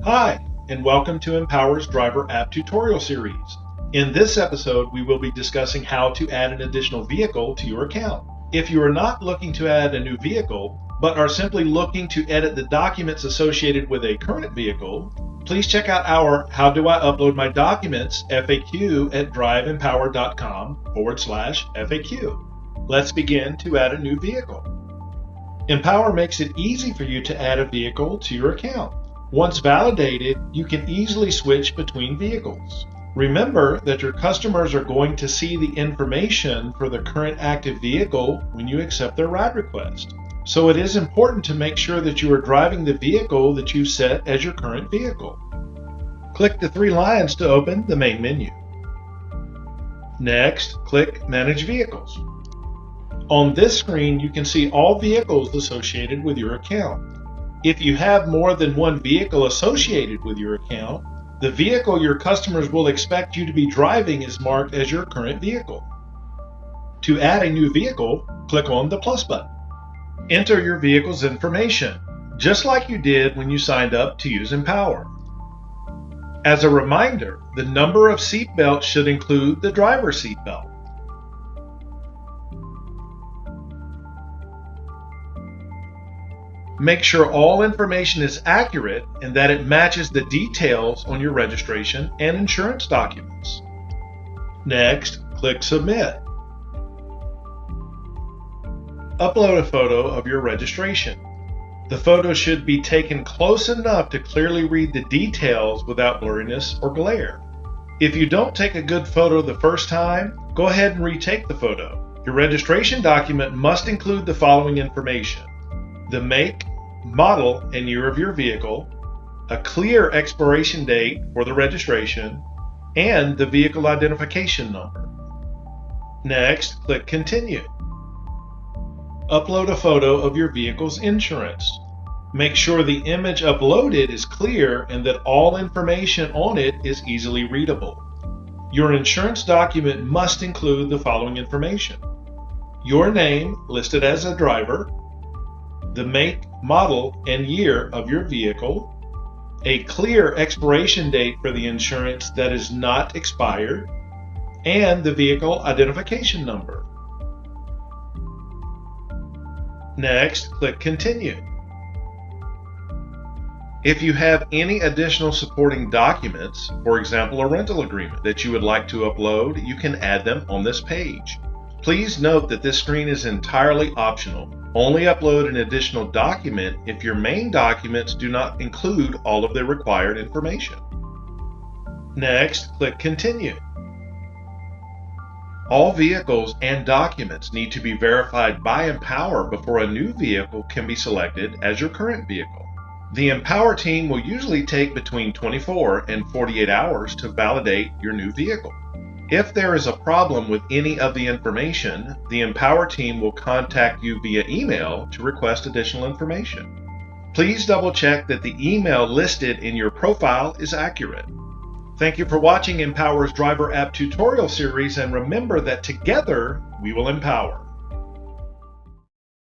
Hi, and welcome to Empower's Driver App Tutorial Series. In this episode, we will be discussing how to add an additional vehicle to your account. If you are not looking to add a new vehicle, but are simply looking to edit the documents associated with a current vehicle, please check out our How Do I Upload My Documents FAQ at driverinfo.com/FAQ. Let's begin to add a new vehicle. Empower makes it easy for you to add a vehicle to your account. Once validated, you can easily switch between vehicles. Remember that your customers are going to see the information for the current active vehicle when you accept their ride request. So it is important to make sure that you are driving the vehicle that you set as your current vehicle. Click the three lines to open the main menu. Next, click Manage Vehicles. On this screen, you can see all vehicles associated with your account. If you have more than one vehicle associated with your account, the vehicle your customers will expect you to be driving is marked as your current vehicle. To add a new vehicle, click on the plus button. Enter your vehicle's information, just like you did when you signed up to use Empower. As a reminder, the number of seat belts should include the driver's seat belt. Make sure all information is accurate and that it matches the details on your registration and insurance documents. Next, click Submit. Upload a photo of your registration. The photo should be taken close enough to clearly read the details without blurriness or glare. If you don't take a good photo the first time, go ahead and retake the photo. Your registration document must include the following information: the make, model, and year of your vehicle, a clear expiration date for the registration, and the vehicle identification number. Next, click Continue. Upload a photo of your vehicle's insurance. Make sure the image uploaded is clear and that all information on it is easily readable. Your insurance document must include the following information: your name listed as a driver, the make, model, and year of your vehicle, a clear expiration date for the insurance that is not expired, and the vehicle identification number. Next, click Continue. If you have any additional supporting documents, for example a rental agreement, that you would like to upload, you can add them on this page. Please note that this screen is entirely optional. Only upload an additional document if your main documents do not include all of the required information. Next, click Continue. All vehicles and documents need to be verified by Empower before a new vehicle can be selected as your current vehicle. The Empower team will usually take between 24 and 48 hours to validate your new vehicle. If there is a problem with any of the information, the Empower team will contact you via email to request additional information. Please double check that the email listed in your profile is accurate. Thank you for watching Empower's Driver App Tutorial Series, and remember that together we will empower.